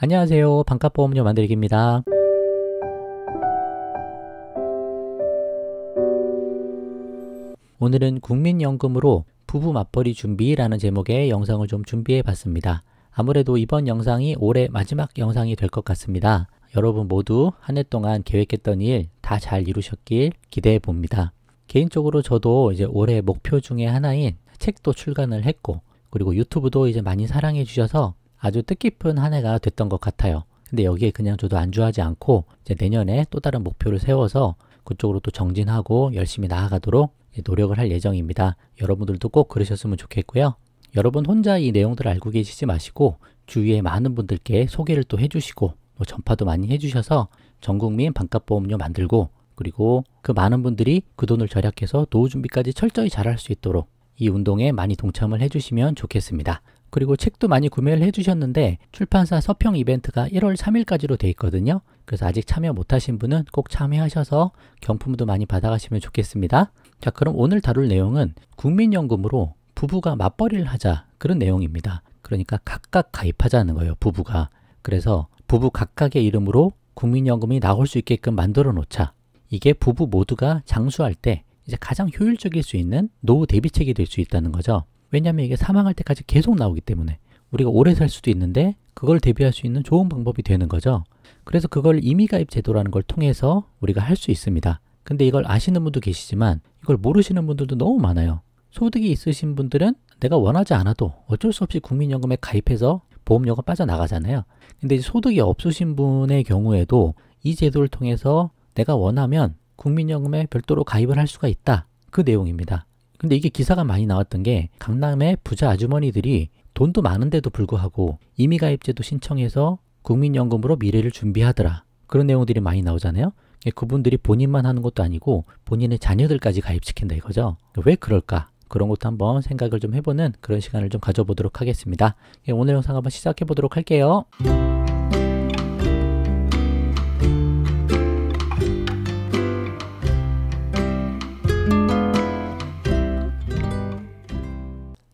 안녕하세요. 반값보험료 만들기입니다. 오늘은 국민연금으로 부부 맞벌이 준비라는 제목의 영상을 좀 준비해 봤습니다. 아무래도 이번 영상이 올해 마지막 영상이 될 것 같습니다. 여러분 모두 한 해 동안 계획했던 일 다 잘 이루셨길 기대해 봅니다. 개인적으로 저도 이제 올해 목표 중에 하나인 책도 출간을 했고, 그리고 유튜브도 이제 많이 사랑해 주셔서 아주 뜻깊은 한 해가 됐던 것 같아요. 근데 여기에 그냥 저도 안주하지 않고 이제 내년에 또 다른 목표를 세워서 그쪽으로 또 정진하고 열심히 나아가도록 노력을 할 예정입니다. 여러분들도 꼭 그러셨으면 좋겠고요. 여러분 혼자 이 내용들을 알고 계시지 마시고 주위에 많은 분들께 소개를 또 해주시고 전파도 많이 해주셔서 전국민 반값보험료 만들고, 그리고 그 많은 분들이 그 돈을 절약해서 노후 준비까지 철저히 잘할 수 있도록 이 운동에 많이 동참을 해주시면 좋겠습니다. 그리고 책도 많이 구매를 해주셨는데 출판사 서평 이벤트가 1월 3일까지로 돼 있거든요. 그래서 아직 참여 못하신 분은 꼭 참여하셔서 경품도 많이 받아가시면 좋겠습니다. 자, 그럼 오늘 다룰 내용은 국민연금으로 부부가 맞벌이를 하자, 그런 내용입니다. 그러니까 각각 가입하자는 거예요, 부부가. 그래서 부부 각각의 이름으로 국민연금이 나올 수 있게끔 만들어 놓자. 이게 부부 모두가 장수할 때 이제 가장 효율적일 수 있는 노후 대비책이 될 수 있다는 거죠. 왜냐하면 이게 사망할 때까지 계속 나오기 때문에 우리가 오래 살 수도 있는데 그걸 대비할 수 있는 좋은 방법이 되는 거죠. 그래서 그걸 임의가입 제도라는 걸 통해서 우리가 할 수 있습니다. 근데 이걸 아시는 분도 계시지만 이걸 모르시는 분들도 너무 많아요. 소득이 있으신 분들은 내가 원하지 않아도 어쩔 수 없이 국민연금에 가입해서 보험료가 빠져나가잖아요. 근데 이제 소득이 없으신 분의 경우에도 이 제도를 통해서 내가 원하면 국민연금에 별도로 가입을 할 수가 있다, 그 내용입니다. 근데 이게 기사가 많이 나왔던 게 강남의 부자 아주머니들이 돈도 많은데도 불구하고 임의가입제도 신청해서 국민연금으로 미래를 준비하더라, 그런 내용들이 많이 나오잖아요. 그분들이 본인만 하는 것도 아니고 본인의 자녀들까지 가입시킨다 이거죠. 왜 그럴까? 그런 것도 한번 생각을 좀 해보는 그런 시간을 좀 가져보도록 하겠습니다. 오늘 영상 한번 시작해 보도록 할게요.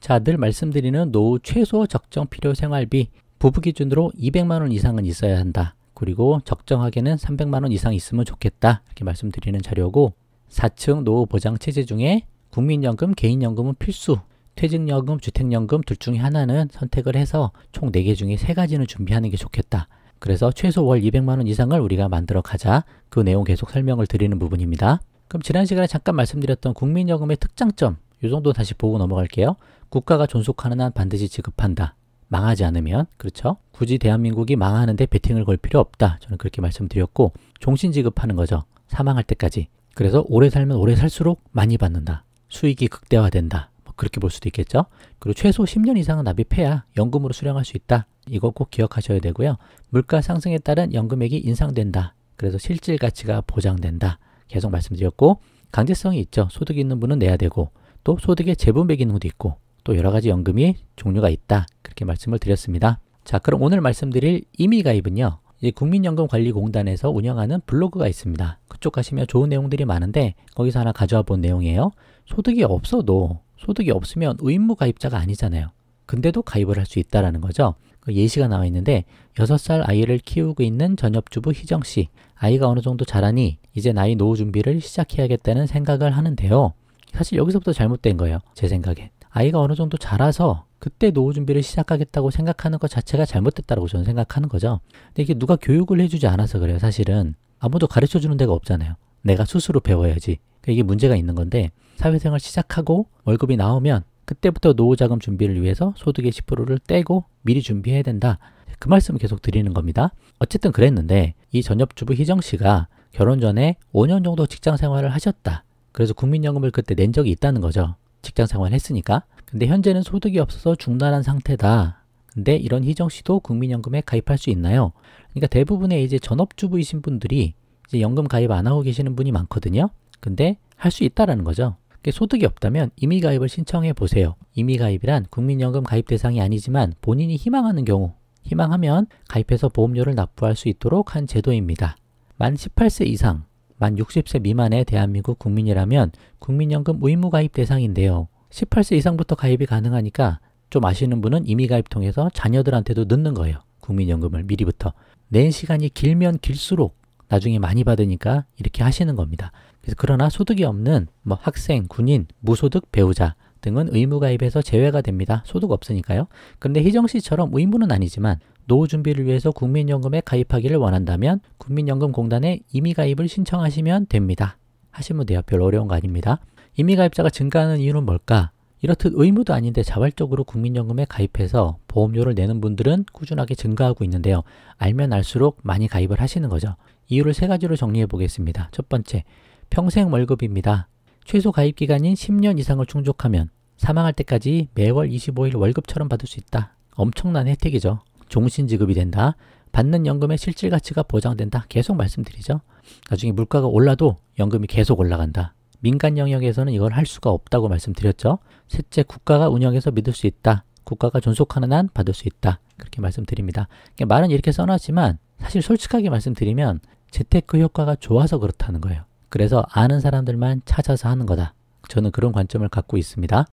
자, 늘 말씀드리는 노후 최소 적정 필요 생활비, 부부 기준으로 200만 원 이상은 있어야 한다. 그리고 적정하게는 300만 원 이상 있으면 좋겠다, 이렇게 말씀드리는 자료고, 4층 노후 보장 체제 중에 국민연금, 개인연금은 필수, 퇴직연금, 주택연금 둘 중에 하나는 선택을 해서 총 4개 중에 3가지는 준비하는 게 좋겠다. 그래서 최소 월 200만 원 이상을 우리가 만들어 가자, 그 내용 계속 설명을 드리는 부분입니다. 그럼 지난 시간에 잠깐 말씀드렸던 국민연금의 특장점, 이 정도 다시 보고 넘어갈게요. 국가가 존속하는 한 반드시 지급한다. 망하지 않으면, 그렇죠? 굳이 대한민국이 망하는데 베팅을 걸 필요 없다, 저는 그렇게 말씀드렸고, 종신 지급하는 거죠. 사망할 때까지. 그래서 오래 살면 오래 살수록 많이 받는다. 수익이 극대화된다, 그렇게 볼 수도 있겠죠. 그리고 최소 10년 이상은 납입해야 연금으로 수령할 수 있다. 이거 꼭 기억하셔야 되고요. 물가 상승에 따른 연금액이 인상된다. 그래서 실질 가치가 보장된다. 계속 말씀드렸고, 강제성이 있죠. 소득이 있는 분은 내야 되고, 또 소득의 재분배 기능도 있고, 또 여러 가지 연금이 종류가 있다, 그렇게 말씀을 드렸습니다. 자, 그럼 오늘 말씀드릴 임의가입은요, 국민연금관리공단에서 운영하는 블로그가 있습니다. 그쪽 가시면 좋은 내용들이 많은데 거기서 하나 가져와 본 내용이에요. 소득이 없어도, 소득이 없으면 의무가입자가 아니잖아요. 근데도 가입을 할 수 있다라는 거죠. 그 예시가 나와 있는데, 6살 아이를 키우고 있는 전업주부 희정씨, 아이가 어느 정도 자라니 이제 나이 노후 준비를 시작해야겠다는 생각을 하는데요. 사실 여기서부터 잘못된 거예요, 제 생각엔. 아이가 어느 정도 자라서 그때 노후 준비를 시작하겠다고 생각하는 것 자체가 잘못됐다고 저는 생각하는 거죠. 근데 이게 누가 교육을 해주지 않아서 그래요. 사실은 아무도 가르쳐주는 데가 없잖아요. 내가 스스로 배워야지. 그러니까 이게 문제가 있는 건데, 사회생활 시작하고 월급이 나오면 그때부터 노후자금 준비를 위해서 소득의 10%를 떼고 미리 준비해야 된다, 그 말씀을 계속 드리는 겁니다. 어쨌든 그랬는데 이 전업주부 희정씨가 결혼 전에 5년 정도 직장생활을 하셨다. 그래서 국민연금을 그때 낸 적이 있다는 거죠. 직장생활 했으니까. 근데 현재는 소득이 없어서 중단한 상태다. 근데 이런 희정씨도 국민연금에 가입할 수 있나요? 그러니까 대부분의 이제 전업주부이신 분들이 이제 연금 가입 안 하고 계시는 분이 많거든요. 근데 할 수 있다라는 거죠. 소득이 없다면 임의가입을 신청해 보세요. 임의가입이란 국민연금 가입 대상이 아니지만 본인이 희망하는 경우, 희망하면 가입해서 보험료를 납부할 수 있도록 한 제도입니다. 만 18세 이상, 만 60세 미만의 대한민국 국민이라면 국민연금 의무가입 대상인데요. 18세 이상부터 가입이 가능하니까 좀 아시는 분은 임의가입 통해서 자녀들한테도 넣는 거예요. 국민연금을 미리부터. 낸 시간이 길면 길수록 나중에 많이 받으니까 이렇게 하시는 겁니다. 그래서 그러나 소득이 없는 뭐 학생, 군인, 무소득, 배우자 등은 의무가입에서 제외가 됩니다. 소득 없으니까요. 그런데 희정씨처럼 의무는 아니지만 노후 준비를 위해서 국민연금에 가입하기를 원한다면 국민연금공단에 임의가입을 신청하시면 됩니다. 하시면 돼요. 별 어려운 거 아닙니다. 임의가입자가 증가하는 이유는 뭘까? 이렇듯 의무도 아닌데 자발적으로 국민연금에 가입해서 보험료를 내는 분들은 꾸준하게 증가하고 있는데요. 알면 알수록 많이 가입을 하시는 거죠. 이유를 3가지로 정리해 보겠습니다. 첫 번째, 평생 월급입니다. 최소 가입 기간인 10년 이상을 충족하면 사망할 때까지 매월 25일 월급처럼 받을 수 있다. 엄청난 혜택이죠. 종신지급이 된다. 받는 연금의 실질 가치가 보장된다. 계속 말씀드리죠. 나중에 물가가 올라도 연금이 계속 올라간다. 민간 영역에서는 이걸 할 수가 없다고 말씀드렸죠. 셋째, 국가가 운영해서 믿을 수 있다. 국가가 존속하는 한 받을 수 있다. 그렇게 말씀드립니다. 말은 이렇게 써놨지만 사실 솔직하게 말씀드리면 재테크 효과가 좋아서 그렇다는 거예요. 그래서 아는 사람들만 찾아서 하는 거다. 저는 그런 관점을 갖고 있습니다.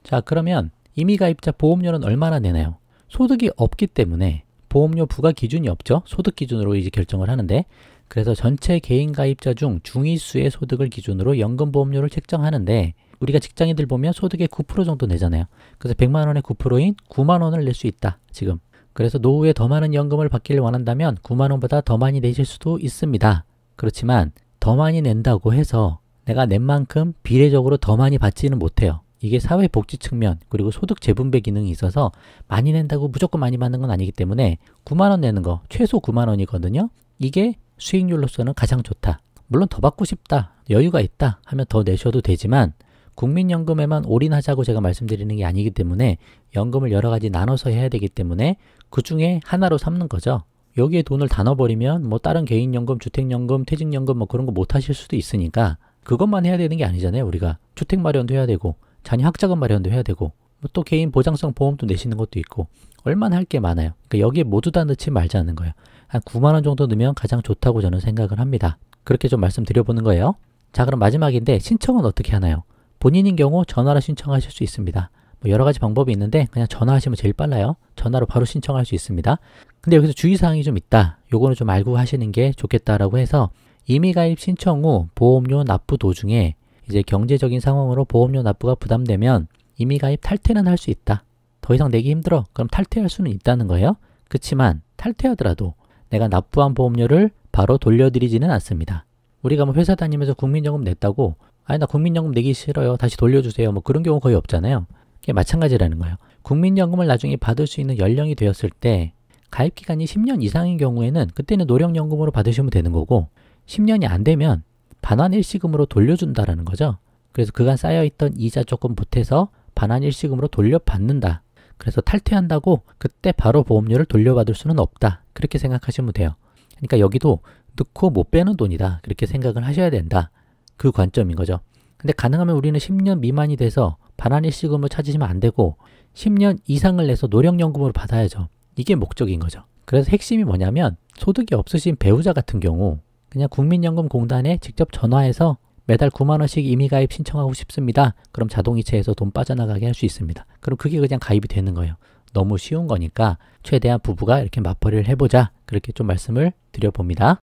자, 그러면 임의가입자 보험료는 얼마나 내나요? 소득이 없기 때문에 보험료 부과 기준이 없죠. 소득 기준으로 이제 결정을 하는데, 그래서 전체 개인 가입자 중 중위수의 소득을 기준으로 연금보험료를 책정하는데, 우리가 직장인들 보면 소득의 9% 정도 내잖아요. 그래서 100만 원의 9%인 9만 원을 낼 수 있다, 지금. 그래서 노후에 더 많은 연금을 받기를 원한다면 9만 원보다 더 많이 내실 수도 있습니다. 그렇지만 더 많이 낸다고 해서 내가 낸 만큼 비례적으로 더 많이 받지는 못해요. 이게 사회복지 측면 그리고 소득 재분배 기능이 있어서 많이 낸다고 무조건 많이 받는 건 아니기 때문에 9만 원 내는 거 최소 9만 원이거든요. 이게 수익률로서는 가장 좋다. 물론 더 받고 싶다, 여유가 있다 하면 더 내셔도 되지만 국민연금에만 올인하자고 제가 말씀드리는 게 아니기 때문에 연금을 여러 가지 나눠서 해야 되기 때문에 그 중에 하나로 삼는 거죠. 여기에 돈을 다 넣어버리면 뭐 다른 개인연금, 주택연금, 퇴직연금 뭐 그런 거 못 하실 수도 있으니까 그것만 해야 되는 게 아니잖아요. 우리가 주택 마련도 해야 되고 자녀 학자금 마련도 해야 되고 뭐 또 개인 보장성 보험도 내시는 것도 있고 얼마나 할 게 많아요. 그러니까 여기에 모두 다 넣지 말자는 거예요. 한 9만 원 정도 넣으면 가장 좋다고 저는 생각을 합니다. 그렇게 좀 말씀드려보는 거예요. 자, 그럼 마지막인데 신청은 어떻게 하나요? 본인인 경우 전화로 신청하실 수 있습니다. 뭐 여러 가지 방법이 있는데 그냥 전화하시면 제일 빨라요. 전화로 바로 신청할 수 있습니다. 근데 여기서 주의사항이 좀 있다. 요거는 좀 알고 하시는 게 좋겠다라고 해서 임의가입 신청 후 보험료 납부 도중에 이제 경제적인 상황으로 보험료 납부가 부담되면 임의가입 탈퇴는 할 수 있다. 더 이상 내기 힘들어. 그럼 탈퇴할 수는 있다는 거예요. 그렇지만 탈퇴하더라도 내가 납부한 보험료를 바로 돌려드리지는 않습니다. 우리가 뭐 회사 다니면서 국민연금 냈다고 아니 나 국민연금 내기 싫어요, 다시 돌려주세요, 뭐 그런 경우 거의 없잖아요. 그게 마찬가지라는 거예요. 국민연금을 나중에 받을 수 있는 연령이 되었을 때 가입기간이 10년 이상인 경우에는 그때는 노령연금으로 받으시면 되는 거고 10년이 안 되면 반환 일시금으로 돌려준다라는 거죠. 그래서 그간 쌓여있던 이자 조금 보태서 반환 일시금으로 돌려받는다. 그래서 탈퇴한다고 그때 바로 보험료를 돌려받을 수는 없다. 그렇게 생각하시면 돼요. 그러니까 여기도 넣고 못 빼는 돈이다. 그렇게 생각을 하셔야 된다. 그 관점인 거죠. 근데 가능하면 우리는 10년 미만이 돼서 반환 일시금을 찾으시면 안 되고 10년 이상을 내서 노령연금으로 받아야죠. 이게 목적인 거죠. 그래서 핵심이 뭐냐면 소득이 없으신 배우자 같은 경우 그냥 국민연금공단에 직접 전화해서 매달 9만 원씩 임의가입 신청하고 싶습니다. 그럼 자동이체해서 돈 빠져나가게 할 수 있습니다. 그럼 그게 그냥 가입이 되는 거예요. 너무 쉬운 거니까 최대한 부부가 이렇게 맞벌이를 해보자. 그렇게 좀 말씀을 드려봅니다.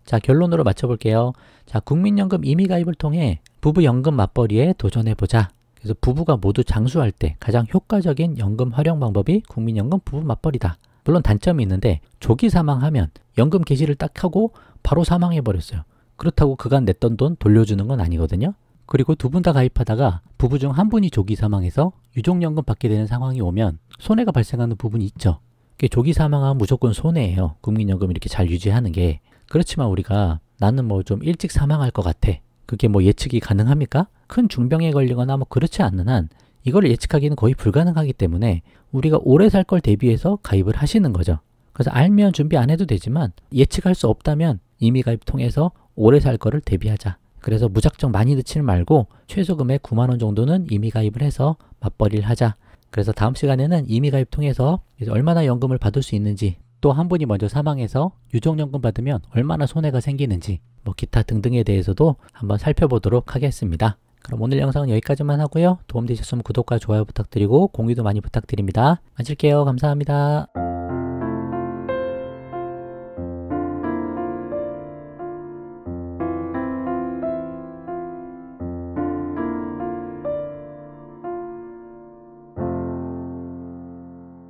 자, 결론으로 맞춰볼게요. 자, 국민연금 임의가입을 통해 부부 연금 맞벌이에 도전해보자. 그래서 부부가 모두 장수할 때 가장 효과적인 연금 활용 방법이 국민연금 부부 맞벌이다. 물론 단점이 있는데 조기 사망하면 연금 개시를 딱 하고 바로 사망해버렸어요. 그렇다고 그간 냈던 돈 돌려주는 건 아니거든요. 그리고 두 분 다 가입하다가 부부 중 한 분이 조기 사망해서 유족연금 받게 되는 상황이 오면 손해가 발생하는 부분이 있죠. 조기 사망하면 무조건 손해예요. 국민연금 이렇게 잘 유지하는 게. 그렇지만 우리가 나는 뭐 좀 일찍 사망할 것 같아. 그게 뭐 예측이 가능합니까? 큰 중병에 걸리거나 뭐 그렇지 않는 한 이걸 예측하기는 거의 불가능하기 때문에 우리가 오래 살 걸 대비해서 가입을 하시는 거죠. 그래서 알면 준비 안 해도 되지만 예측할 수 없다면 임의가입 통해서 오래 살 거를 대비하자. 그래서 무작정 많이 넣지는 말고 최소 금액 9만 원 정도는 임의가입을 해서 맞벌이를 하자. 그래서 다음 시간에는 임의가입 통해서 얼마나 연금을 받을 수 있는지, 또 한 분이 먼저 사망해서 유족연금 받으면 얼마나 손해가 생기는지, 뭐 기타 등등에 대해서도 한번 살펴보도록 하겠습니다. 그럼 오늘 영상은 여기까지만 하고요. 도움되셨으면 구독과 좋아요 부탁드리고 공유도 많이 부탁드립니다. 마칠게요. 감사합니다.